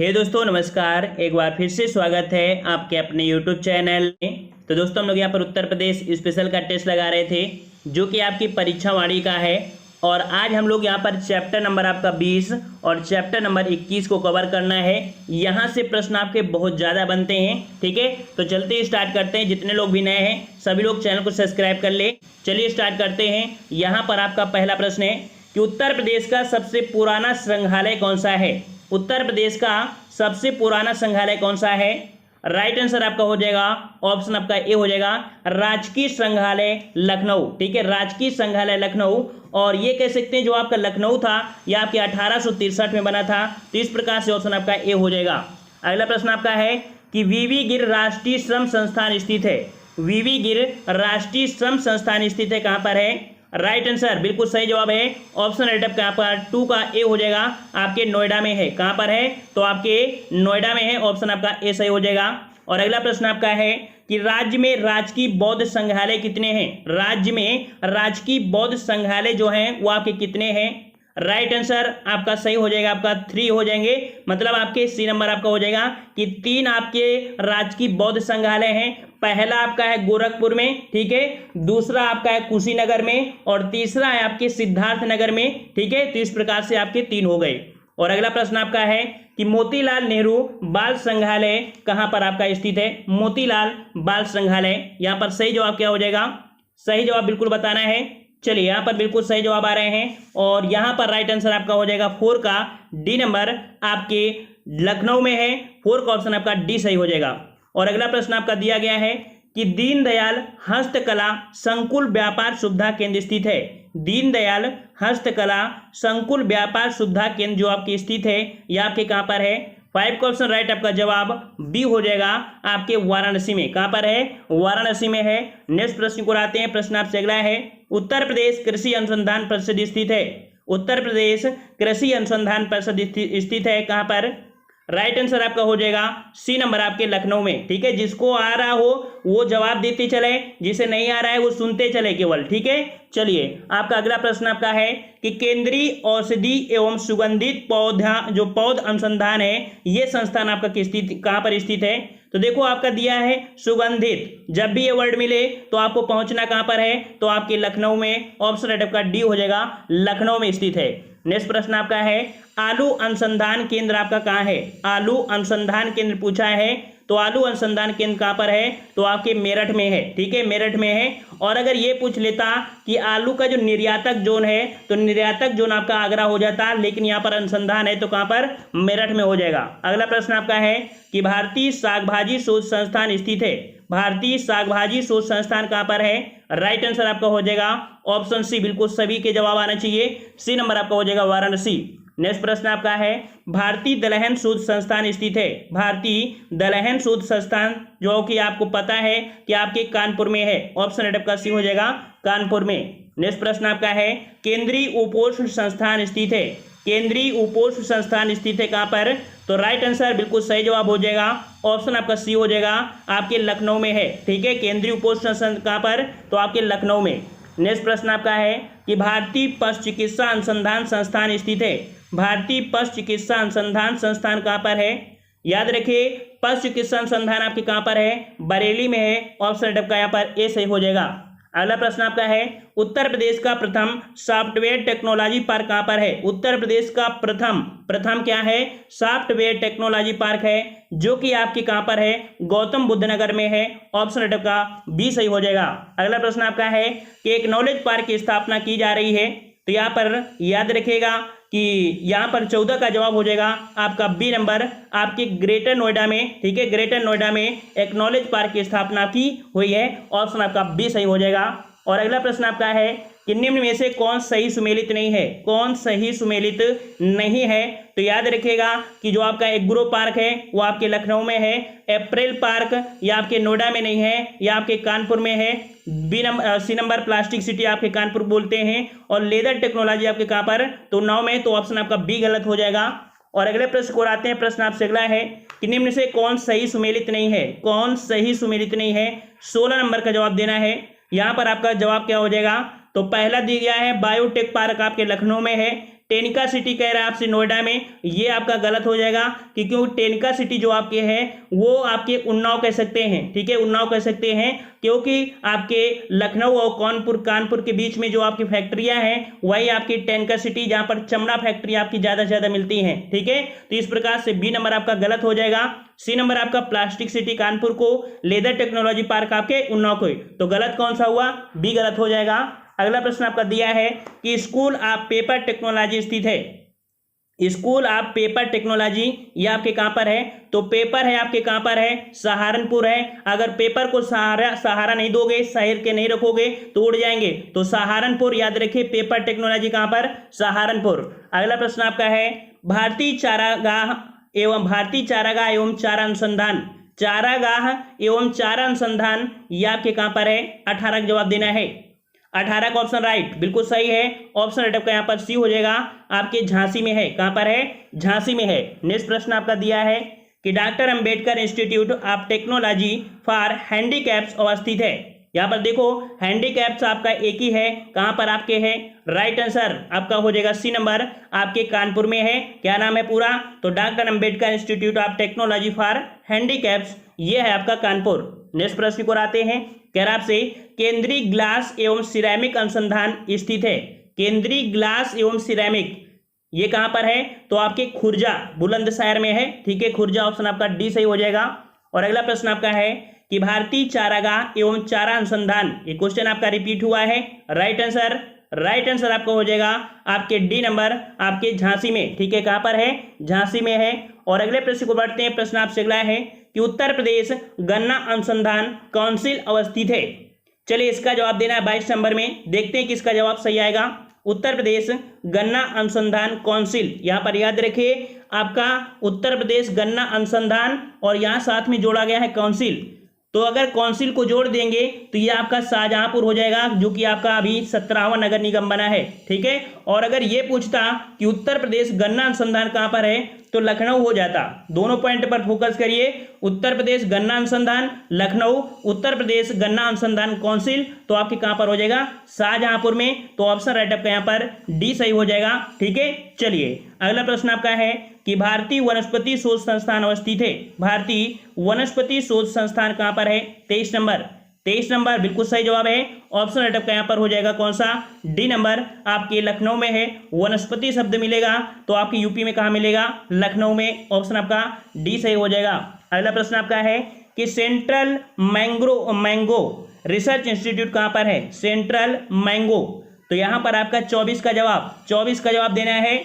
हे दोस्तों नमस्कार। एक बार फिर से स्वागत है आपके अपने YouTube चैनल में। तो दोस्तों हम लोग यहाँ पर उत्तर प्रदेश स्पेशल का टेस्ट लगा रहे थे जो कि आपकी परीक्षा वाणी का है। और आज हम लोग यहाँ पर चैप्टर नंबर आपका 20 और चैप्टर नंबर 21 को कवर करना है। यहाँ से प्रश्न आपके बहुत ज़्यादा बनते हैं, ठीक है। तो चलते ही स्टार्ट करते हैं। जितने लोग भी नए हैं सभी लोग चैनल को सब्सक्राइब कर ले। चलिए स्टार्ट करते हैं। यहाँ पर आपका पहला प्रश्न है कि उत्तर प्रदेश का सबसे पुराना संग्रहालय कौन सा है। उत्तर प्रदेश का सबसे पुराना संग्रहालय कौन सा है। राइट आंसर आपका हो जाएगा ऑप्शन आपका ए हो जाएगा राजकीय संग्रहालय लखनऊ, ठीक है। राजकीय संग्रहालय लखनऊ। और ये कह सकते हैं जो आपका लखनऊ था यह आपके 1863 में बना था। तो इस प्रकार से ऑप्शन आपका ए हो जाएगा। अगला प्रश्न आपका है कि वीवी गिर राष्ट्रीय श्रम संस्थान स्थित है। वीवी गिर राष्ट्रीय श्रम संस्थान स्थित है कहाँ पर है। राइट आंसर बिल्कुल सही जवाब है ऑप्शन राइट का आपका 2 का ए हो जाएगा। आपके नोएडा में है। कहाँ पर है तो आपके नोएडा में है। ऑप्शन आपका ए सही हो जाएगा। और अगला प्रश्न आपका है कि राज्य में राजकीय बौद्ध संग्रहालय कितने हैं। राज्य में राजकीय बौद्ध संग्रहालय जो हैं वो आपके कितने हैं। राइट आंसर आपका सही हो जाएगा, आपका 3 हो जाएंगे। मतलब आपके सी नंबर आपका हो जाएगा कि 3 आपके राजकीय बौद्ध संग्रहालय हैं। पहला आपका है गोरखपुर में, ठीक है। दूसरा आपका है कुशीनगर में और तीसरा है आपके सिद्धार्थ नगर में, ठीक है। तो इस प्रकार से आपके 3 हो गए। और अगला प्रश्न आपका है कि मोतीलाल नेहरू बाल संग्रहालय कहां पर आपका स्थित है। मोतीलाल बाल संग्रहालय यहाँ पर सही जवाब क्या हो जाएगा। सही जवाब बिल्कुल बताना है। चलिए यहाँ पर बिल्कुल सही जवाब आ रहे हैं। और यहाँ पर राइट आंसर आपका हो जाएगा 4 का डी नंबर आपके लखनऊ में है। 4 का ऑप्शन आपका डी सही हो जाएगा। और अगला प्रश्न आपका दिया गया है कि दीनदयाल हस्तकला संकुल व्यापार सुविधा केंद्र स्थित है। दीनदयाल हस्तकला संकुल व्यापार सुविधा केंद्र जो आपकी स्थित है यह आपके कहाँ पर है। 5 का ऑप्शन राइट आपका जवाब बी हो जाएगा आपके वाराणसी में। कहाँ पर है वाराणसी में है। नेक्स्ट प्रश्न को आते हैं। प्रश्न आपसे अगला है उत्तर प्रदेश कृषि अनुसंधान परिषद स्थित है। उत्तर प्रदेश कृषि अनुसंधान परिषद स्थित है कहाँ पर। राइट आंसर आपका हो जाएगा सी नंबर आपके लखनऊ में, ठीक है। जिसको आ रहा हो वो जवाब देते चले, जिसे नहीं आ रहा है वो सुनते चले केवल, ठीक है। चलिए आपका अगला प्रश्न आपका है कि केंद्रीय औषधि एवं सुगंधित पौधा जो पौध अनुसंधान है ये संस्थान आपका किस स्थित कहाँ पर स्थित है। तो देखो आपका दिया है सुगंधित। जब भी ये वर्ड मिले तो आपको पहुंचना कहाँ पर है तो आपके लखनऊ में। ऑप्शन राइट आपका डी हो जाएगा लखनऊ में स्थित है। नेक्स्ट प्रश्न आपका है आलू अनुसंधान केंद्र आपका कहाँ है। आलू अनुसंधान केंद्र पूछा है तो आलू अनुसंधान केंद्र कहाँ पर है तो आपके मेरठ में है, ठीक है। मेरठ में है। और अगर ये पूछ लेता कि आलू का जो निर्यातक जोन है तो निर्यातक जोन आपका आगरा हो जाता, लेकिन यहाँ पर अनुसंधान है तो कहाँ पर मेरठ में हो जाएगा। अगला प्रश्न आपका है कि भारतीय शाक भाजी शोध संस्थान स्थित है। भारतीय शाक भाजी शोध संस्थान कहाँ पर है। राइट आंसर आपका हो जाएगा ऑप्शन सी। बिल्कुल सभी के जवाब आना चाहिए। सी नंबर आपका हो जाएगा वाराणसी। नेक्स्ट प्रश्न आपका है भारतीय दलहन शोध संस्थान स्थित है। भारतीय दलहन शोध संस्थान जो कि आपको पता है कि आपके कानपुर में है। ऑप्शन राइट आपका सी हो जाएगा कानपुर में। नेक्स्ट प्रश्न आपका है केंद्रीय उपोष्ण संस्थान स्थित है। केंद्रीय उपोष्ण संस्थान स्थित है कहाँ पर तो राइट आंसर बिल्कुल सही जवाब हो जाएगा ऑप्शन आपका सी हो जाएगा आपके लखनऊ में है, ठीक है। केंद्रीय उपोष्ण संस्थान कहाँ पर तो आपके लखनऊ में। नेक्स्ट प्रश्न आपका है कि भारतीय पशु चिकित्सा अनुसंधान संस्थान स्थित है। भारतीय पशु चिकित्सा अनुसंधान संस्थान कहाँ पर है। याद रखिए पशु चिकित्सा अनुसंधान आपके कहाँ पर है बरेली में है। ऑप्शन आपका यहाँ पर ए सही हो जाएगा। अगला प्रश्न आपका है उत्तर प्रदेश का प्रथम सॉफ्टवेयर टेक्नोलॉजी पार्क कहाँ पर है। उत्तर प्रदेश का प्रथम क्या है सॉफ्टवेयर टेक्नोलॉजी पार्क है जो कि आपके कहाँ पर है गौतम बुद्ध नगर में है। ऑप्शन आपका बी सही हो जाएगा। अगला प्रश्न आपका है कि एक नॉलेज पार्क की स्थापना की जा रही है। तो यहाँ पर याद रखिएगा कि यहाँ पर 14 का जवाब हो जाएगा आपका बी नंबर आपके ग्रेटर नोएडा में, ठीक है। ग्रेटर नोएडा में एक नॉलेज पार्क की स्थापना की हुई है। ऑप्शन आपका बी सही हो जाएगा। और अगला प्रश्न आपका है कि निम्न में से कौन सही सुमेलित नहीं है। कौन सही सुमेलित नहीं है तो याद रखिएगा कि जो आपका एक ग्रो पार्क है वो आपके लखनऊ में है। अप्रैल पार्क या आपके नोएडा में नहीं है, या आपके कानपुर में है। सी नंबर प्लास्टिक सिटी आपके कानपुर बोलते हैं। और लेदर टेक्नोलॉजी आपके कहाँ पर तो 9 में। तो ऑप्शन आपका बी गलत हो जाएगा। और अगले प्रश्न को आते हैं। प्रश्न आपसे अगला है कि निम्न से कौन सही सुमेलित नहीं है। कौन सही सुमेलित नहीं है 16 नंबर का जवाब देना है। यहाँ पर आपका जवाब क्या हो जाएगा तो पहला दिया गया है बायोटेक पार्क आपके लखनऊ में है, टेनिका सिटी कह रहा है आपसे नोएडा में, ये आपका गलत हो जाएगा, क्योंकि टेनिका सिटी जो आपके है वो आपके उन्नाव कह सकते हैं, ठीक है, उन्नाव कह सकते हैं, क्योंकि आपके लखनऊ और कानपुर के बीच में जो आपकी फैक्ट्रियां हैं वही आपकी टेनिका सिटी, जहां पर चमड़ा फैक्ट्री आपकी ज्यादा से ज्यादा मिलती हैं, ठीक है। तो इस प्रकार से बी नंबर आपका गलत हो जाएगा। सी नंबर आपका प्लास्टिक सिटी कानपुर को, लेदर टेक्नोलॉजी पार्क आपके उन्नाव को, तो गलत कौन सा हुआ, बी गलत हो जाएगा। अगला प्रश्न आपका दिया है कि स्कूल ऑफ पेपर टेक्नोलॉजी स्थित है, स्कूल ऑफ पेपर टेक्नोलॉजी ये आपके कहां पर है, तो पेपर है आपके कहां पर है, सहारनपुर है। अगर पेपर को सहारा नहीं दोगे, शहर के नहीं रखोगे तो उड़ जाएंगे, तो सहारनपुर याद रखिए, पेपर टेक्नोलॉजी कहां पर, सहारनपुर। अगला प्रश्न आपका है भारतीय चारागाह एवं चारा अनुसंधान, चारागाह एवं चारा अनुसंधान ये आपके कहां पर है, 18 का जवाब देना है। 18 का ऑप्शन राइट, बिल्कुल सही है। ऑप्शन राइट आपका यहाँ पर सी हो जाएगा, आपके झांसी में है, कहां पर है, झांसी में है। नेक्स्ट प्रश्न आपका दिया है कि doctor Ambedkar institute of technology for handicaps अवस्थित है। यहाँ पर देखो हैंडीकैप्स आपका एक ही है, कहां पर आपके है, राइट आंसर आपका हो जाएगा सी नंबर, आपके कानपुर में है। क्या नाम है पूरा, तो doctor Ambedkar institute of technology for handicaps, ये है आपका कानपुर। नेक्स्ट प्रश्न को आते हैं, कह रहा आपसे केंद्रीय ग्लास एवं सिरेमिक अनुसंधान स्थित है, केंद्रीय ग्लास एवं सिरेमिक ये कहां पर है, तो आपके खुर्जा बुलंदशहर में है, ठीक है, खुर्जा ऑप्शन आपका डी सही हो जाएगा। और अगला प्रश्न आपका है कि भारतीय चारागाह एवं चारा अनुसंधान, ये क्वेश्चन आपका रिपीट हुआ है, राइट आंसर आपका हो जाएगा आपके डी नंबर, आपके झांसी में, ठीक है, कहां पर है, झांसी में है। और अगले प्रश्न को बढ़ते हैं, प्रश्न आपसे अगला है कि उत्तर प्रदेश गन्ना अनुसंधान काउंसिल अवस्थित है। चलिए इसका जवाब देना है 22 नंबर में, देखते हैं किसका जवाब सही आएगा। उत्तर प्रदेश गन्ना अनुसंधान काउंसिल, यहां पर याद रखिए आपका उत्तर प्रदेश गन्ना अनुसंधान और यहां साथ में जोड़ा गया है काउंसिल, तो अगर काउंसिल को जोड़ देंगे तो ये आपका शाहजहांपुर हो जाएगा, जो कि आपका अभी 17वां नगर निगम बना है, ठीक है। और अगर ये पूछता कि उत्तर प्रदेश गन्ना अनुसंधान कहां पर है, तो लखनऊ हो जाता। दोनों पॉइंट पर फोकस करिए, उत्तर प्रदेश गन्ना अनुसंधान लखनऊ, उत्तर प्रदेश गन्ना अनुसंधान काउंसिल, तो आपके कहां पर हो जाएगा, शाहजहांपुर में। तो ऑप्शन राइट आपका यहाँ पर डी सही हो जाएगा, ठीक है। चलिए अगला प्रश्न आपका है कि भारतीय वनस्पति शोध संस्थान अवस्थित है, भारतीय वनस्पति शोध संस्थान कहां पर है, 23 नंबर बिल्कुल सही जवाब है। ऑप्शन राइट आपका यहाँ पर हो जाएगा कौन सा, डी नंबर, आपके लखनऊ में है। वनस्पति शब्द मिलेगा तो आपके यूपी में कहाँ मिलेगा, लखनऊ में, ऑप्शन आपका डी सही हो जाएगा। अगला प्रश्न आपका है कि सेंट्रल मैंगो रिसर्च इंस्टीट्यूट कहाँ पर है, सेंट्रल मैंगो, तो यहाँ पर आपका 24 का जवाब देना है।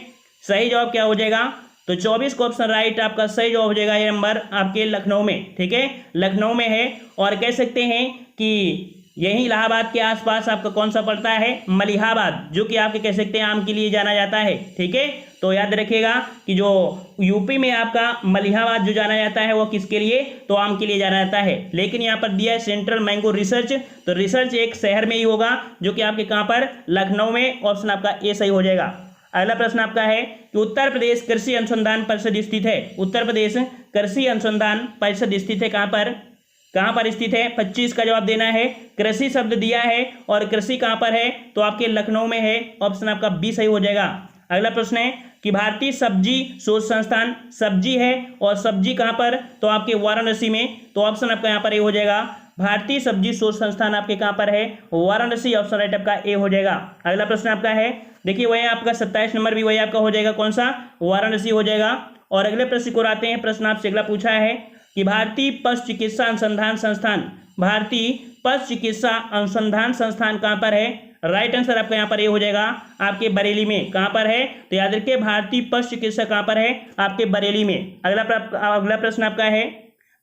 सही जवाब क्या हो जाएगा, तो 24 का ऑप्शन राइट आपका सही जवाब हो जाएगा, ये नंबर आपके लखनऊ में, ठीक है, लखनऊ में है। और कह सकते हैं कि यही इलाहाबाद के आसपास आपका कौन सा पड़ता है, मलिहाबाद, जो कि आपके कह सकते हैं आम के लिए जाना जाता है, ठीक है। तो याद रखिएगा कि जो यूपी में आपका मलिहाबाद जो जाना जाता है वो किसके लिए, तो आम के लिए जाना जाता है। लेकिन यहाँ पर दिया है सेंट्रल मैंगो रिसर्च, तो रिसर्च एक शहर में ही होगा जो कि आपके कहाँ पर, लखनऊ में, ऑप्शन आपका ए सही हो जाएगा। अगला प्रश्न आपका है कि उत्तर प्रदेश कृषि अनुसंधान परिषद स्थित है, उत्तर प्रदेश कृषि अनुसंधान परिषद स्थित है कहां पर स्थित है, 25 का जवाब देना है। कृषि शब्द दिया है और कृषि कहां पर है, तो आपके लखनऊ में है, ऑप्शन आपका बी सही हो जाएगा। अगला प्रश्न है कि भारतीय सब्जी शोध संस्थान, सब्जी है और सब्जी कहां पर, तो आपके वाराणसी में, तो ऑप्शन आपका यहाँ पर ए हो जाएगा। भारतीय सब्जी शोध संस्थान आपके कहां पर है, वाराणसी, ऑप्शन राइट आपका ए हो जाएगा। अगला प्रश्न आपका है, देखिए वही आपका 27 नंबर भी वही आपका हो जाएगा, कौन सा, वाराणसी हो जाएगा। और अगले प्रश्न को आते हैं, प्रश्न आपसे अगला पूछा है कि भारतीय पशु चिकित्सा अनुसंधान संस्थान, भारतीय पशु चिकित्सा अनुसंधान संस्थान कहां पर है, राइट आंसर आपका यहाँ पर ये हो जाएगा, आपके बरेली में। कहां पर है, तो याद रखिए भारतीय पशु चिकित्सा कहां पर है, आपके बरेली में। अगला प्रश्न आपका है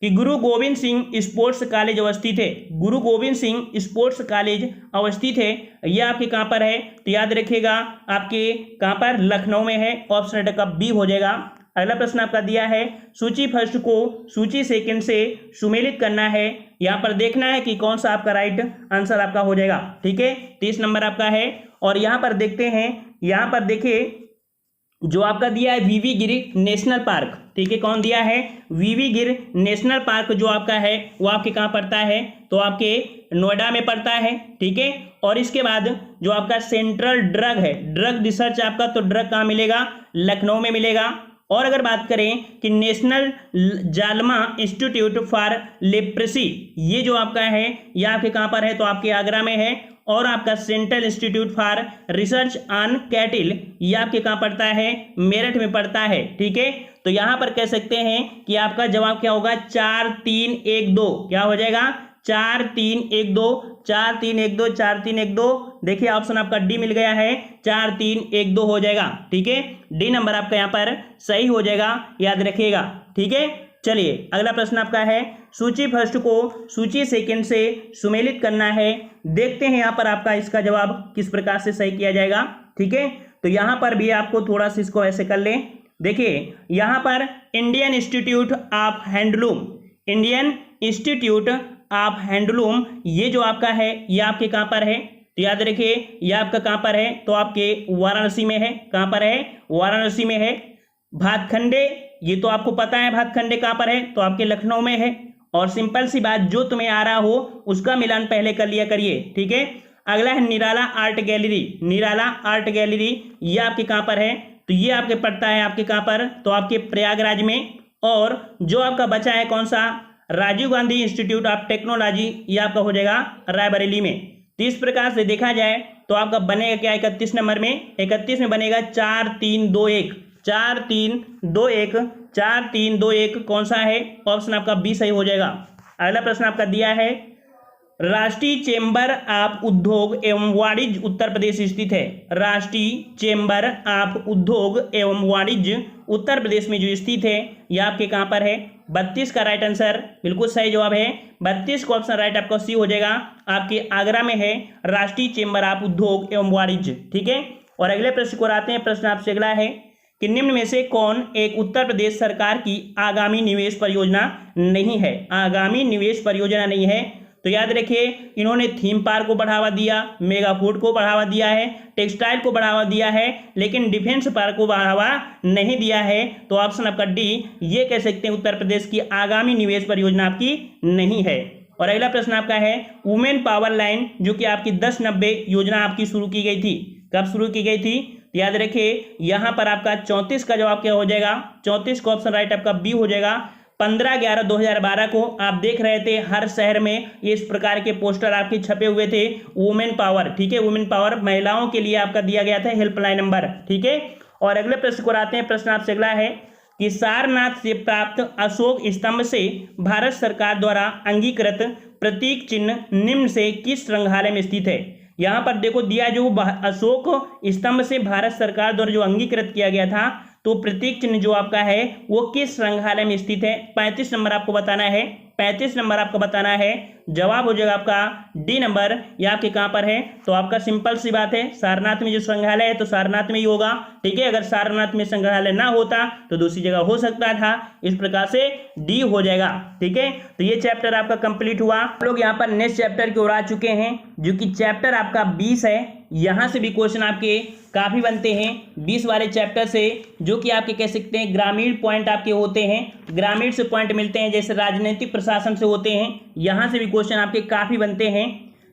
कि गुरु गोविंद सिंह स्पोर्ट्स कॉलेज अवस्थित है, गुरु गोविंद सिंह स्पोर्ट्स कॉलेज अवस्थित है, यह आपके कहां पर है, तो याद रखिएगा आपके कहां पर, लखनऊ में है, ऑप्शन का बी हो जाएगा। अगला प्रश्न आपका दिया है सूची फर्स्ट को सूची सेकंड से सुमेलित करना है, यहाँ पर देखना है कि कौन सा आपका राइट आंसर आपका हो जाएगा, ठीक है। 30 नंबर आपका है। और यहाँ पर देखते हैं, यहाँ पर देखिए जो आपका दिया है वीवी गिर नेशनल पार्क, ठीक है, कौन दिया है? वीवी गिर नेशनल पार्क जो आपका है वो आपके कहाँ पड़ता है? तो आपके नोएडा में पड़ता है, ठीक है। और इसके बाद जो आपका सेंट्रल ड्रग है, ड्रग रिसर्च आपका, तो ड्रग कहाँ मिलेगा? लखनऊ में मिलेगा। और अगर बात करें कि नेशनल जालमा इंस्टीट्यूट फॉर लेप्रेसी, ये जो आपका है ये आपके कहाँ पर है? तो आपके आगरा में है। और आपका central institute for research on कैटिल, ये आपके कहाँ पड़ता है? मेरठ में पड़ता है, ठीक है। तो यहां पर कह सकते हैं कि आपका जवाब क्या होगा? 4 3 1 2। क्या हो जाएगा? 4 3 1 2, 4 3 1 2, 4 3 1 2। देखिए ऑप्शन आपका डी मिल गया है, 4 3 1 2 हो जाएगा, ठीक है। डी नंबर आपका यहाँ पर सही हो जाएगा, याद रखिएगा, ठीक है। चलिए अगला प्रश्न आपका है, सूची फर्स्ट को सूची सेकंड से सुमेलित करना है। देखते हैं यहाँ पर आपका इसका जवाब किस प्रकार से सही किया जाएगा, ठीक है। तो यहाँ पर भी आपको थोड़ा सा इसको ऐसे कर लें। देखिए यहाँ पर Indian institute of handloom, Indian institute of handloom, ये जो आपका है ये आपके कहाँ पर है? तो याद रखिए ये आपका कहाँ पर है? तो आपके वाराणसी में है। कहाँ पर है? वाराणसी में है। भातखंडे, ये तो आपको पता है भातखंडे कहाँ पर है? तो आपके लखनऊ में है। और सिंपल सी बात, जो तुम्हें आ रहा हो उसका मिलान पहले कर लिया करिए, ठीक है। अगला है निराला आर्ट गैलरी, निराला आर्ट गैलरी ये आपके कहाँ पर है? तो ये आपके पड़ता है आपके कहाँ पर? तो आपके प्रयागराज में। और जो आपका बचा है कौन सा? Rajiv Gandhi institute of technology, ये आपका हो जाएगा रायबरेली में। तो इस प्रकार से देखा जाए तो आपका बनेगा क्या 31 नंबर में? 31 में बनेगा 4 3 2 1, 4 3 2 1, 4 3 2 1 कौन सा है? ऑप्शन आपका बी सही हो जाएगा। अगला प्रश्न आपका दिया है, राष्ट्रीय चेंबर ऑफ उद्योग एवं वाणिज्य उत्तर प्रदेश स्थित है। राष्ट्रीय चेंबर ऑफ उद्योग एवं वाणिज्य उत्तर प्रदेश में जो स्थित है ये आपके कहाँ पर है? 32 का राइट आंसर बिल्कुल सही जवाब है। 32 का ऑप्शन राइट आपका सी हो जाएगा, आपके आगरा में है राष्ट्रीय चेंबर ऑफ उद्योग एवं वाणिज्य, ठीक है। और अगले प्रश्न को आते हैं। प्रश्न आपसे अगला है कि निम्न में से कौन एक उत्तर प्रदेश सरकार की आगामी निवेश परियोजना नहीं है? आगामी निवेश परियोजना नहीं है। तो याद रखिए इन्होंने थीम पार्क को बढ़ावा दिया, मेगा फूड को बढ़ावा दिया है, टेक्सटाइल को बढ़ावा दिया है, लेकिन डिफेंस पार्क को बढ़ावा नहीं दिया है। तो ऑप्शन आपका डी, ये कह सकते हैं उत्तर प्रदेश की आगामी निवेश परियोजना आपकी नहीं है। और अगला प्रश्न आपका है, वुमेन पावर लाइन जो कि आपकी 1090 योजना आपकी शुरू की गई थी, कब शुरू की गई थी? याद रखिए यहां पर आपका 34 का जवाब क्या हो जाएगा? 34 का ऑप्शन राइट आपका बी हो जाएगा। 15/11/2012 को आप देख रहे थे हर शहर में इस प्रकार के पोस्टर आपके छपे हुए थे, वुमेन पावर, ठीक है। वुमेन पावर महिलाओं के लिए आपका दिया गया था हेल्पलाइन नंबर, ठीक है। और अगले प्रश्न को आते हैं। प्रश्न आपसे अगला है कि सारनाथ से प्राप्त अशोक स्तंभ से भारत सरकार द्वारा अंगीकृत प्रतीक चिन्ह निम्न से किस संग्रहालय में स्थित है? यहाँ पर देखो दिया, जो अशोक स्तंभ से भारत सरकार द्वारा जो अंगीकृत किया गया था, तो प्रतीक चिन्ह जो आपका है वो किस संग्रहालय में स्थित है? 35 नंबर आपको बताना है, 35 नंबर आपको बताना है। जवाब हो जाएगा आपका डी नंबर, ये आपके कहाँ पर है? तो आपका सिंपल सी बात है, सारनाथ में जो संग्रहालय है तो सारनाथ में ही होगा, ठीक है। अगर सारनाथ में संग्रहालय ना होता तो दूसरी जगह हो सकता था, इस प्रकार से डी हो जाएगा, ठीक है। तो ये चैप्टर आपका कंप्लीट हुआ। हम लोग यहाँ पर नेक्स्ट चैप्टर की ओर आ चुके हैं, जो कि चैप्टर आपका 20 है। यहाँ से भी क्वेश्चन आपके काफ़ी बनते हैं 20 वाले चैप्टर से, जो कि आपके कह सकते हैं ग्रामीण पॉइंट आपके होते हैं, ग्रामीण से पॉइंट मिलते हैं, जैसे राजनीतिक प्रशासन से होते हैं। यहाँ से भी क्वेश्चन आपके काफ़ी बनते हैं।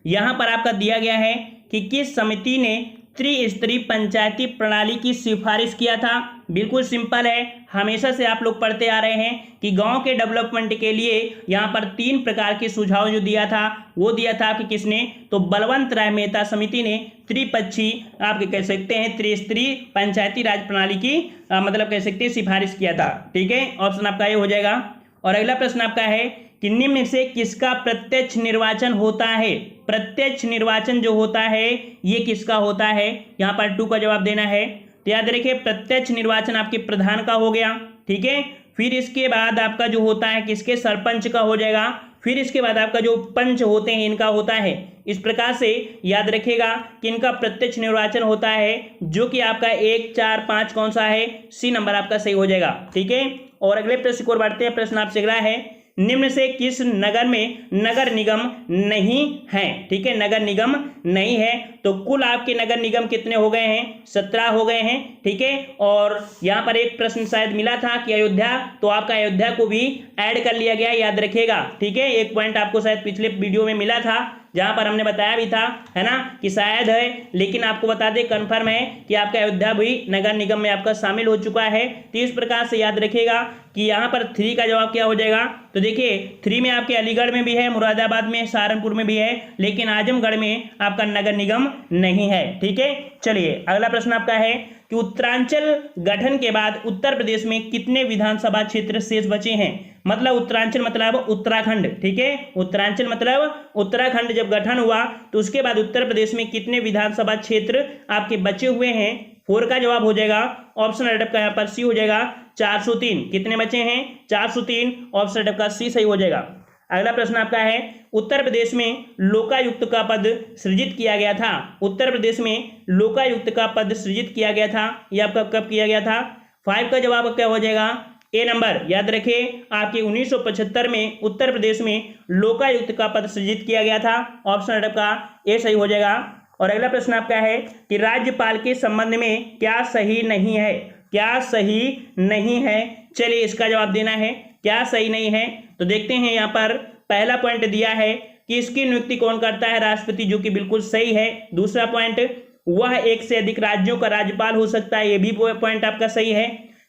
यहाँ पर आपका दिया गया है कि किस समिति ने त्रिस्तरीय पंचायती प्रणाली की सिफारिश किया था? बिल्कुल सिंपल है, हमेशा से आप लोग पढ़ते आ रहे हैं कि गांव के डेवलपमेंट के लिए यहाँ पर 3 प्रकार के सुझाव जो दिया था, वो दिया था कि किसने? तो बलवंत राय मेहता समिति ने त्रिपक्षी आपके कह सकते हैं त्रिस्तरीय पंचायती राज प्रणाली की मतलब कह सकते हैं सिफारिश किया था, ठीक है। ऑप्शन आपका ये हो जाएगा। और अगला प्रश्न आपका है कि निम्न से किसका प्रत्यक्ष निर्वाचन होता है? प्रत्यक्ष निर्वाचन जो होता है ये किसका होता है? यहाँ पर 2 का जवाब देना है। तो याद रखिए प्रत्यक्ष निर्वाचन आपके प्रधान का हो गया, ठीक है। फिर इसके बाद आपका जो होता है किसके? सरपंच का हो जाएगा। फिर इसके बाद आपका जो पंच होते हैं इनका होता है। इस प्रकार से याद रखिएगा कि इनका प्रत्यक्ष निर्वाचन होता है, जो कि आपका 1 4 5 कौन सा है? सी नंबर आपका सही हो जाएगा, ठीक है। और अगले प्रश्न को बढ़ते हैं। प्रश्न आपसे अगला है, निम्न से किस नगर में नगर निगम नहीं है? ठीक है, नगर निगम नहीं है। तो कुल आपके नगर निगम कितने हो गए हैं? 17 हो गए हैं। ठीक है, और यहाँ पर एक प्रश्न शायद मिला था कि अयोध्या, तो आपका अयोध्या को भी ऐड कर लिया गया, याद रखिएगा। ठीक है, एक पॉइंट आपको शायद पिछले वीडियो में मिला था जहां पर हमने बताया भी था, है ना, कि शायद है, लेकिन आपको बता दें कंफर्म है कि आपका अयोध्या भी नगर निगम में आपका शामिल हो चुका है। तो इस प्रकार से याद रखिएगा कि यहाँ पर 3 का जवाब क्या हो जाएगा। तो देखिए 3 में आपके अलीगढ़ में भी है, मुरादाबाद में, सहारनपुर में भी है, लेकिन आजमगढ़ में आपका नगर निगम नहीं है। ठीक है, चलिए अगला प्रश्न आपका है कि उत्तरांचल गठन के बाद उत्तर प्रदेश में कितने विधानसभा क्षेत्र शेष बचे हैं? मतलब उत्तरांचल मतलब उत्तराखंड। ठीक है, उत्तरांचल मतलब उत्तराखंड जब गठन हुआ तो उसके बाद उत्तर प्रदेश में कितने विधानसभा क्षेत्र आपके बचे हुए हैं? 4 का जवाब हो जाएगा ऑप्शन अडप का यहाँ पर सी हो जाएगा 403। कितने बचे हैं? 403। ऑप्शन अडप का सी सही हो जाएगा। अगला प्रश्न आपका है उत्तर प्रदेश में लोकायुक्त का पद सृजित किया गया था। उत्तर प्रदेश में लोकायुक्त का पद सृजित किया गया था, यह आपका कब किया गया था? 5 का जवाब क्या हो जाएगा? ए नंबर। याद रखिए आपके 1975 में उत्तर प्रदेश में लोकायुक्त का पद सृजित किया गया था। ऑप्शन अडप का ए सही हो जाएगा। और अगला प्रश्न आपका है कि राज्यपाल के संबंध में क्या सही नहीं है? क्या सही नहीं है? चलिए इसका जवाब देना है, क्या सही नहीं है। तो देखते हैं, यहाँ पर पहला पॉइंट दिया है कि इसकी नियुक्ति कौन करता है? राष्ट्रपति, जो कि बिल्कुल सही है। दूसरा पॉइंट, वह एक से अधिक राज्यों का राज्यपाल हो सकता है, ये भी पॉइंट आपका सही है।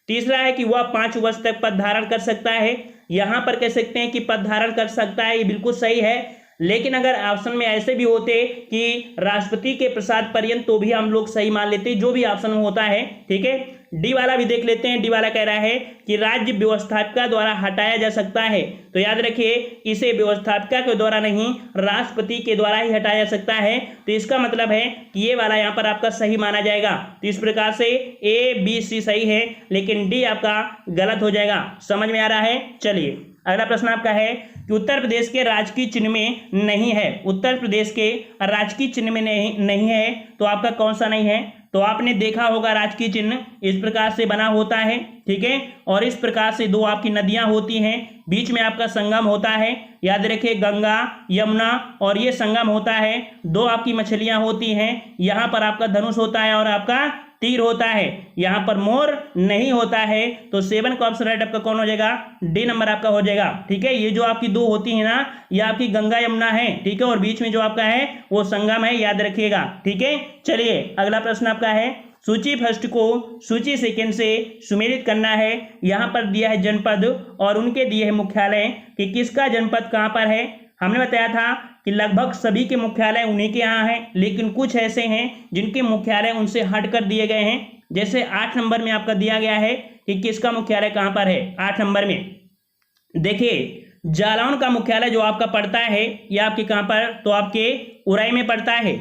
तीसरा है कि वह 5 वर्ष तक पद धारण कर सकता है, यहां पर कह सकते हैं कि पद धारण कर सकता है, ये बिल्कुल सही है। लेकिन अगर ऑप्शन में ऐसे भी होते कि राष्ट्रपति के प्रसाद पर्यंत, तो भी हम लोग सही मान लेते, जो भी ऑप्शन में होता है। ठीक है, डी वाला भी देख लेते हैं। डी वाला कह रहा है कि राज्य व्यवस्थापिका द्वारा हटाया जा सकता है। तो याद रखिए इसे व्यवस्थापिका के द्वारा नहीं, राष्ट्रपति के द्वारा ही हटाया जा सकता है। तो इसका मतलब है कि ये वाला यहाँ पर आपका सही माना जाएगा। तो इस प्रकार से ए बी सी सही है, लेकिन डी आपका गलत हो जाएगा। समझ में आ रहा है? चलिए अगला प्रश्न आपका है कि उत्तर प्रदेश के राजकीय चिन्ह में नहीं है। उत्तर प्रदेश के राजकीय चिन्ह में नहीं है, तो आपका कौन सा नहीं है? तो आपने देखा होगा राजकीय चिन्ह इस प्रकार से बना होता है। ठीक है, और इस प्रकार से 2 आपकी नदियां होती हैं, बीच में आपका संगम होता है। याद रखिए गंगा यमुना, और ये संगम होता है। 2 आपकी मछलियां होती हैं, यहाँ पर आपका धनुष होता है और आपका तीर होता है, यहाँ पर मोर नहीं होता है। तो 7 का ऑप्शन राइट आपका कौन हो जाएगा? डी नंबर आपका हो जाएगा। ठीक है, ये जो आपकी 2 होती है ना, ये आपकी गंगा यमुना है। ठीक है, और बीच में जो आपका है वो संगम है, याद रखिएगा। ठीक है, चलिए अगला प्रश्न आपका है सूची फर्स्ट को सूची सेकंड से सुमेलित करना है। यहाँ पर दिया है जनपद और उनके दिए है मुख्यालय कि किसका जनपद कहाँ पर है। हमने बताया था कि लगभग सभी के मुख्यालय उन्हीं के यहाँ हैं, लेकिन कुछ ऐसे हैं जिनके मुख्यालय उनसे हट कर दिए गए हैं। जैसे 8 नंबर में आपका दिया गया है कि किसका मुख्यालय कहाँ पर है। 8 नंबर में देखिए जालौन का मुख्यालय जो आपका पड़ता है, यह आपके कहाँ पर? तो आपके उरई में पड़ता है।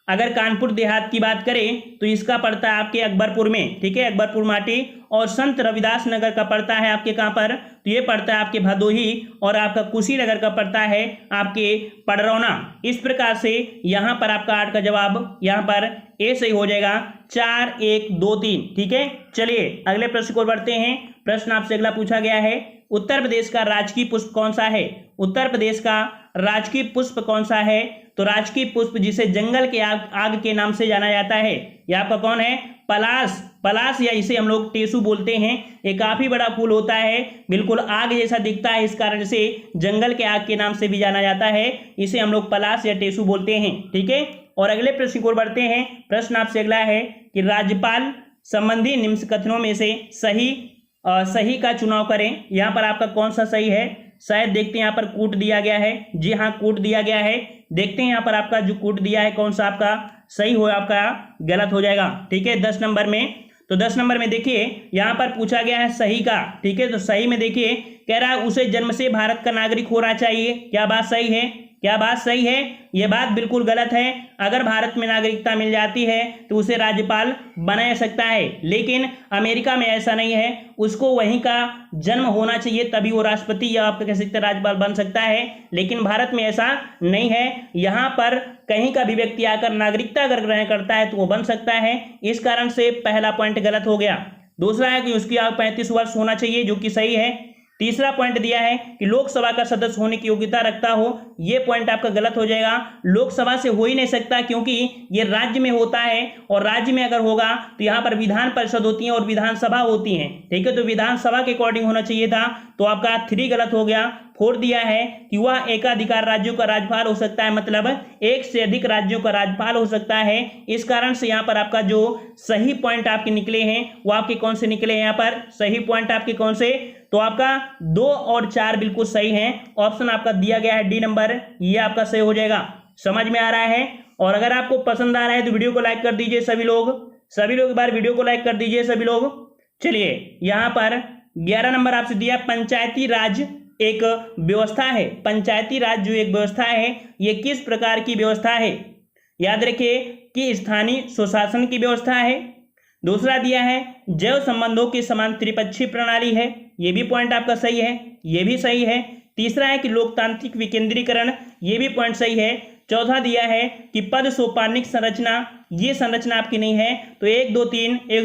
अगर कानपुर देहात की बात करें तो इसका पड़ता है आपके अकबरपुर में। ठीक है, अकबरपुर माटी। और संत रविदास नगर का पड़ता है आपके कहाँ पर? तो ये पड़ता है आपके भदोही। और आपका कुशीनगर का पड़ता है आपके पडरौना। इस प्रकार से यहाँ पर आपका 8 का जवाब यहाँ पर ए सही हो जाएगा। 4 1 2 3। ठीक है, चलिए अगले प्रश्न को बढ़ते हैं। प्रश्न आपसे अगला पूछा गया है उत्तर प्रदेश का राजकीय पुष्प कौन सा है? उत्तर प्रदेश का राजकीय पुष्प कौन सा है? तो राजकीय पुष्प जिसे जंगल के आग के नाम से जाना जाता है, यह आपका कौन है? पलाश। पलाश या इसे हम लोग टेसू बोलते हैं। ये काफी बड़ा फूल होता है, बिल्कुल आग जैसा दिखता है, इस कारण से जंगल के आग के नाम से भी जाना जाता है। इसे हम लोग पलाश या टेसू बोलते हैं। ठीक है, और अगले प्रश्न को बढ़ते हैं। प्रश्न आपसे अगला है कि राज्यपाल संबंधी निम्न कथनों में से सही का चुनाव करें। यहाँ पर आपका कौन सा सही है? शायद देखते हैं यहाँ पर कूट दिया गया है। जी हाँ, कूट दिया गया है। देखते हैं यहाँ पर आपका जो कूट दिया है कौन सा आपका सही हो, आपका गलत हो जाएगा। ठीक है, 10 नंबर में। तो 10 नंबर में देखिए यहाँ पर पूछा गया है सही का। ठीक है, तो सही में देखिए कह रहा है उसे जन्म से भारत का नागरिक होना चाहिए। क्या बात सही है? क्या बात सही है? यह बात बिल्कुल गलत है। अगर भारत में नागरिकता मिल जाती है तो उसे राज्यपाल बनाया सकता है, लेकिन अमेरिका में ऐसा नहीं है। उसको वहीं का जन्म होना चाहिए, तभी वो राष्ट्रपति या आप कह सकते हैं राज्यपाल बन सकता है। लेकिन भारत में ऐसा नहीं है। यहाँ पर कहीं का भी व्यक्ति आकर नागरिकता अगर ग्रहण करता है तो वो बन सकता है। इस कारण से पहला पॉइंट गलत हो गया। दूसरा है कि उसकी आयु 35 वर्ष होना चाहिए, जो कि सही है। तीसरा पॉइंट दिया है कि लोकसभा का सदस्य होने की योग्यता रखता हो, ये पॉइंट आपका गलत हो जाएगा। लोकसभा से हो ही नहीं सकता क्योंकि ये राज्य में होता है, और राज्य में अगर होगा तो यहाँ पर विधान परिषद होती है और विधानसभा होती है, ठीक है। तो विधानसभा के अकॉर्डिंग होना चाहिए था, तो आपका 3 गलत हो गया। 4 दिया है कि वह एकाधिकार राज्यों का राज्यपाल हो सकता है, मतलब एक से अधिक राज्यों का राज्यपाल हो सकता है। इस कारण से यहाँ पर आपका जो सही पॉइंट आपके निकले हैं वो आपके कौन से निकले हैं, यहाँ पर सही पॉइंट आपके कौन से, तो आपका 2 और 4 बिल्कुल सही हैं। ऑप्शन आपका दिया गया है डी नंबर, ये आपका सही हो जाएगा। समझ में आ रहा है? और अगर आपको पसंद आ रहा है तो वीडियो को लाइक कर दीजिए सभी लोग एक बार वीडियो को लाइक कर दीजिए सभी लोग। चलिए यहाँ पर 11 नंबर आपसे दिया, पंचायती राज एक व्यवस्था है। पंचायती राज जो एक व्यवस्था है ये किस प्रकार की व्यवस्था है? याद रखिए कि स्थानीय स्वशासन की व्यवस्था है। दूसरा दिया है जैव संबंधों की समान त्रिपक्षीय प्रणाली है, ये भी पॉइंट आपका सही है, ये भी सही है। तीसरा है कि लोकतांत्रिक विकेंद्रीकरण, ये भी पॉइंट सही है। चौथा दिया है कि पद सोपानिक संरचना, ये संरचना आपकी नहीं है, तो 1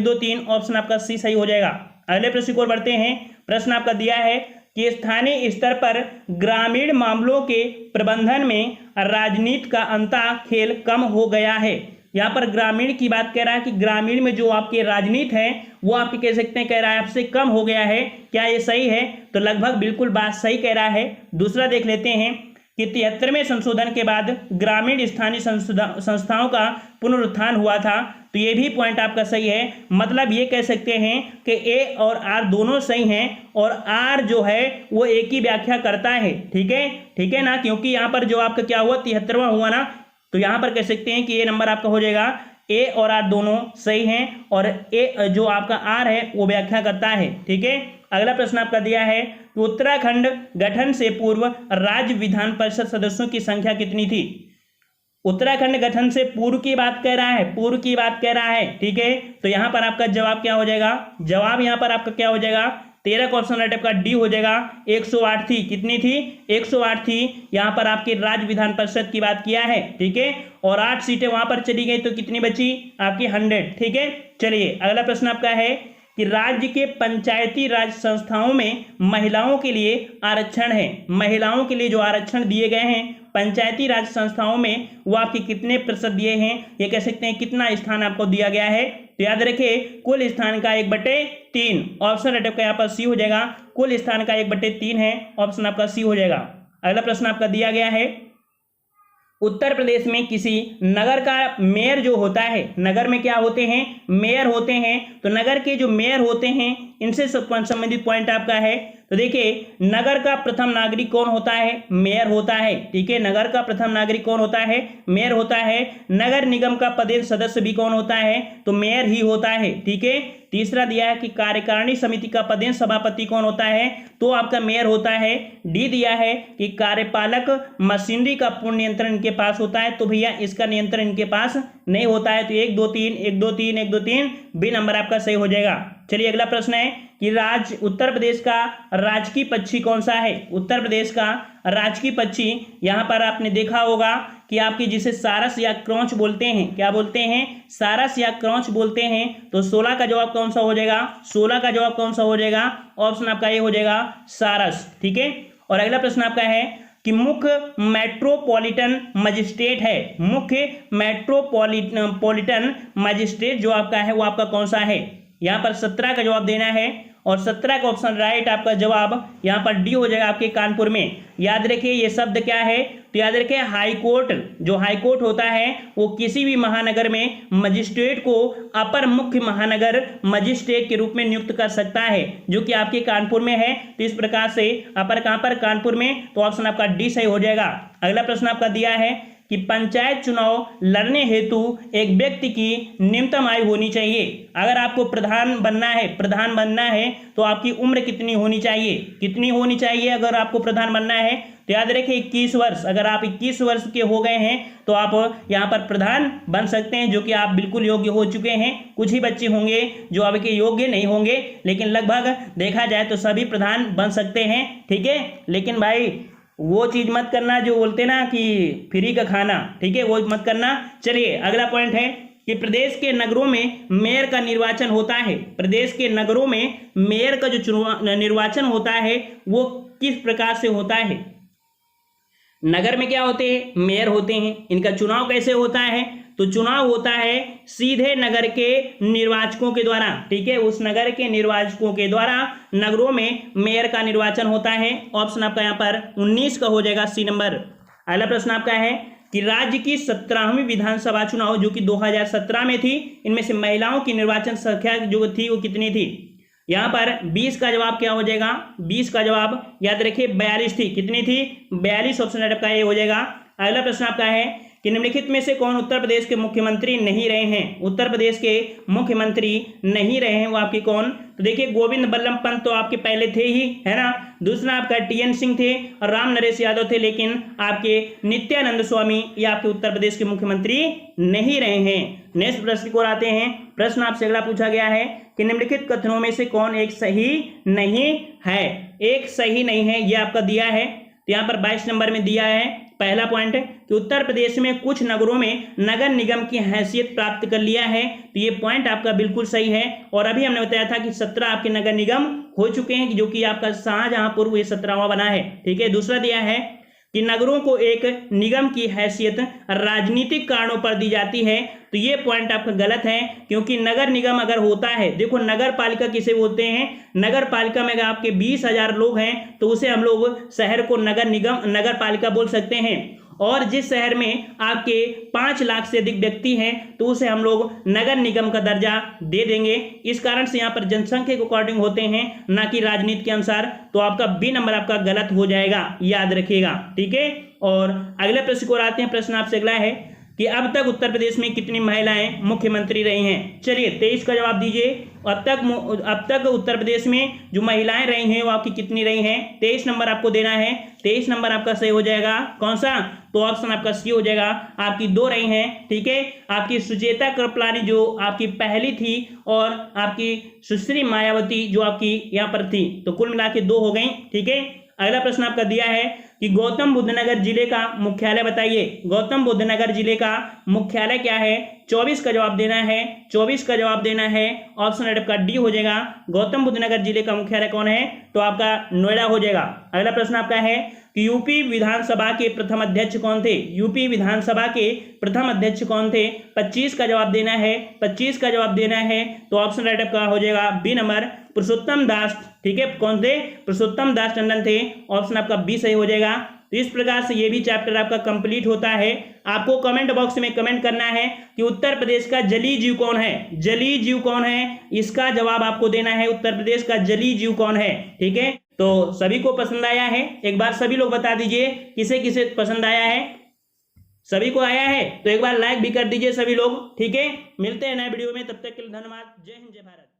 2 3 ऑप्शन आपका सी सही हो जाएगा। अगले प्रश्न को बढ़ते हैं। प्रश्न आपका दिया है कि स्थानीय स्तर पर ग्रामीण मामलों के प्रबंधन में राजनीति का अंताखेल कम हो गया है। यहाँ पर ग्रामीण की बात कह रहा है कि ग्रामीण में जो आपके राजनीति है वो आपके कह सकते हैं, कह रहा है आपसे कम हो गया है। क्या ये सही है? तो लगभग बिल्कुल बात सही कह रहा है। दूसरा देख लेते हैं कि 73वें संशोधन के बाद ग्रामीण स्थानीय संस्थाओं का पुनरुत्थान हुआ था, तो ये भी पॉइंट आपका सही है। मतलब ये कह सकते हैं कि ए और आर दोनों सही हैं, और आर जो है वो एक ही व्याख्या करता है, ठीक है ना, क्योंकि यहाँ पर जो आपका क्या हुआ 73वां हुआ ना, तो यहाँ पर कह सकते हैं कि ये नंबर आपका हो जाएगा। ए और आर दोनों सही हैं, और ए जो आपका आर है वो व्याख्या करता है, ठीक है। अगला प्रश्न आपका दिया है कि उत्तराखंड गठन से पूर्व राज्य विधान परिषद सदस्यों की संख्या कितनी थी? उत्तराखंड गठन से पूर्व की बात कह रहा है, ठीक है। तो यहाँ पर आपका जवाब क्या हो जाएगा? जवाब यहाँ पर आपका क्या हो जाएगा? 13 का ऑप्शन राइट आपका डी हो जाएगा। 108 थी, कितनी थी? 108 थी। यहाँ पर आपके राज्य विधान परिषद की बात किया है, ठीक है, और 8 सीटें वहां पर चली गई, तो कितनी बची? आपकी 100, ठीक है। चलिए अगला प्रश्न आपका है कि राज्य के पंचायती राज संस्थाओं में महिलाओं के लिए आरक्षण है। महिलाओं के लिए जो आरक्षण दिए गए हैं पंचायती राज संस्थाओं में, वो आपके कितने प्रतिशत दिए हैं, ये कह सकते हैं कितना स्थान आपको दिया गया है? तो याद रखिए कुल स्थान का 1/3, ऑप्शन राइट आपका यहाँ पर सी हो जाएगा। कुल स्थान का 1/3 है, ऑप्शन आपका सी हो जाएगा। अगला प्रश्न आपका दिया गया है, उत्तर प्रदेश में किसी नगर का मेयर जो होता है, नगर में क्या होते हैं? मेयर होते हैं। तो नगर के जो मेयर होते हैं इनसे संबंधित पॉइंट आपका है। तो देखिए नगर का प्रथम नागरिक कौन होता है? मेयर होता है, ठीक है। नगर का प्रथम नागरिक कौन होता है? मेयर होता है। नगर निगम का पदेन सदस्य भी कौन होता है? तो मेयर ही होता है, ठीक है। तीसरा दिया है कि कार्यकारिणी समिति का पदेन सभापति कौन होता है? तो आपका मेयर होता है। डी दिया है कि कार्यपालक मशीनरी का पूर्ण नियंत्रण इनके पास होता है, तो भैया इसका नियंत्रण इनके पास नहीं होता है। तो 1 2 3 बी नंबर आपका सही हो जाएगा। चलिए अगला प्रश्न है कि उत्तर प्रदेश का राजकीय पक्षी कौन सा है? उत्तर प्रदेश का राजकीय पक्षी, यहाँ पर आपने देखा होगा कि आपके जिसे सारस या क्रौंच बोलते हैं, क्या बोलते हैं? सारस या क्रौंच बोलते हैं। तो 16 का जवाब कौन सा हो जाएगा? 16 का जवाब कौन सा हो जाएगा? ऑप्शन आपका ये हो जाएगा सारस, ठीक है। और अगला प्रश्न आपका है कि मुख्य मेट्रोपॉलिटन मजिस्ट्रेट है। मुख्य मेट्रोपॉलिटन मजिस्ट्रेट जो आपका है वो आपका कौन सा है? यहाँ पर 17 का जवाब देना है, और 17 का ऑप्शन राइट आपका जवाब यहाँ पर डी हो जाएगा आपके कानपुर में। याद रखिए ये शब्द क्या है? तो याद रखिए हाई कोर्ट, जो हाई कोर्ट होता है वो किसी भी महानगर में मजिस्ट्रेट को अपर मुख्य महानगर मजिस्ट्रेट के रूप में नियुक्त कर सकता है, जो कि आपके कानपुर में है। तो इस प्रकार से अपर कहाँ पर? कानपुर में। तो ऑप्शन आपका डी सही हो जाएगा। अगला प्रश्न आपका दिया है कि पंचायत चुनाव लड़ने हेतु एक व्यक्ति की न्यूनतम आयु होनी चाहिए। अगर आपको प्रधान बनना है तो आपकी उम्र कितनी होनी चाहिए? कितनी होनी चाहिए अगर आपको प्रधान बनना है? तो याद रखिए 21 वर्ष। अगर आप 21 वर्ष के हो गए हैं तो आप यहाँ पर प्रधान बन सकते हैं, जो कि आप बिल्कुल योग्य हो चुके हैं। कुछ ही बच्चे होंगे जो आपके योग्य नहीं होंगे, लेकिन लगभग देखा जाए तो सभी प्रधान बन सकते हैं, ठीक है। लेकिन भाई वो चीज मत करना जो बोलते ना कि फ्री का खाना, ठीक है, वो मत करना। चलिए अगला पॉइंट है कि प्रदेश के नगरों में मेयर का निर्वाचन होता है, प्रदेश के नगरों में मेयर का जो निर्वाचन होता है वो किस प्रकार से होता है। नगर में क्या होते हैं, मेयर होते हैं, इनका चुनाव कैसे होता है, तो चुनाव होता है सीधे नगर के निर्वाचकों के द्वारा, ठीक है, उस नगर के निर्वाचकों के द्वारा नगरों में मेयर का निर्वाचन होता है। ऑप्शन आपका यहाँ पर 19 का हो जाएगा, सी नंबर। अगला प्रश्न आपका है कि राज्य की 17वीं विधानसभा चुनाव जो कि 2017 में थी, इनमें से महिलाओं की निर्वाचन संख्या जो थी वो कितनी थी। यहां पर 20 का जवाब क्या हो जाएगा, 20 का जवाब याद रखिए 42 थी। कितनी थी, 42। ऑप्शन आपका ये हो जाएगा। अगला प्रश्न आपका है कि निम्नलिखित में से कौन उत्तर प्रदेश के मुख्यमंत्री नहीं रहे हैं, उत्तर प्रदेश के मुख्यमंत्री नहीं रहे हैं वो आपके कौन, तो देखिए गोविंद बल्लभ पंत तो आपके पहले थे ही, है ना। दूसरा आपका टीएन सिंह थे और राम नरेश यादव थे, लेकिन आपके नित्यानंद स्वामी ये आपके उत्तर प्रदेश के मुख्यमंत्री नहीं रहे हैं। नेक्स्ट प्रश्न को आते हैं। प्रश्न आपसे अगला पूछा गया है कि निम्नलिखित कथनों में से कौन एक सही नहीं है, एक सही नहीं है, ये आपका दिया है। तो यहाँ पर 22 नंबर में दिया है पहला पॉइंट कि उत्तर प्रदेश में कुछ नगरों में नगर निगम की हैसियत प्राप्त कर लिया है, तो ये पॉइंट आपका बिल्कुल सही है। और अभी हमने बताया था कि 17 आपके नगर निगम हो चुके हैं, जो कि आपका शाहजहांपुर ये 17वां बना है, ठीक है। दूसरा दिया है कि नगरों को एक निगम की हैसियत राजनीतिक कारणों पर दी जाती है, तो ये पॉइंट आपका गलत है, क्योंकि नगर निगम अगर होता है, देखो नगर पालिका किसे बोलते हैं, नगर पालिका में अगर आपके 20,000 लोग हैं तो उसे हम लोग शहर को नगर निगम नगर पालिका बोल सकते हैं। और जिस शहर में आपके 5 लाख से अधिक व्यक्ति हैं तो उसे हम लोग नगर निगम का दर्जा दे देंगे। इस कारण से यहाँ पर जनसंख्या के अकॉर्डिंग होते हैं, ना कि राजनीति के अनुसार। तो आपका बी नंबर आपका गलत हो जाएगा, याद रखिएगा, ठीक है। और अगले प्रश्न को आते हैं। प्रश्न आपसे अगला है कि अब तक उत्तर प्रदेश में कितनी महिलाएं मुख्यमंत्री रही हैं। चलिए 23 का जवाब दीजिए। अब तक उत्तर प्रदेश में जो महिलाएं रही हैं वो आपकी कितनी रही हैं, 23 नंबर आपको देना है। 23 नंबर आपका सही हो जाएगा। कौन सा, तो ऑप्शन आपका सी हो जाएगा, आपकी 2 रही हैं, ठीक है। आपकी सुचेता कृपलानी जो आपकी पहली थी और आपकी सुश्री मायावती जो आपकी यहाँ पर थी, तो कुल मिला के 2 हो गई, ठीक है। अगला प्रश्न आपका दिया है कि गौतम बुद्ध नगर जिले का मुख्यालय बताइए। गौतम बुद्ध नगर जिले का मुख्यालय क्या है, 24 का जवाब देना है, 24 का जवाब देना है। ऑप्शन आपका डी हो जाएगा। गौतम बुद्ध नगर जिले का मुख्यालय कौन है, तो आपका नोएडा हो जाएगा। अगला प्रश्न आपका है कि यूपी विधानसभा के प्रथम अध्यक्ष कौन थे। यूपी विधानसभा के प्रथम अध्यक्ष कौन थे, 25 का जवाब देना है, 25 का जवाब देना है। तो ऑप्शन राइट आपका हो जाएगा बी नंबर, पुरुषोत्तम दास, ठीक है। कौन थे, पुरुषोत्तम दास टंडन थे। ऑप्शन आपका बी सही हो जाएगा। तो इस प्रकार से ये भी चैप्टर आपका कंप्लीट होता है। आपको कमेंट बॉक्स में कमेंट करना है कि उत्तर प्रदेश का जलीय जीव कौन है, जलीय जीव कौन है, इसका जवाब आपको देना है। उत्तर प्रदेश का जलीय जीव कौन है, ठीक है। तो सभी को पसंद आया है, एक बार सभी लोग बता दीजिए किसे किसे पसंद आया है। सभी को आया है तो एक बार लाइक भी कर दीजिए सभी लोग, ठीक है। मिलते हैं नए वीडियो में, तब तक के लिए धन्यवाद। जय हिंद, जय भारत।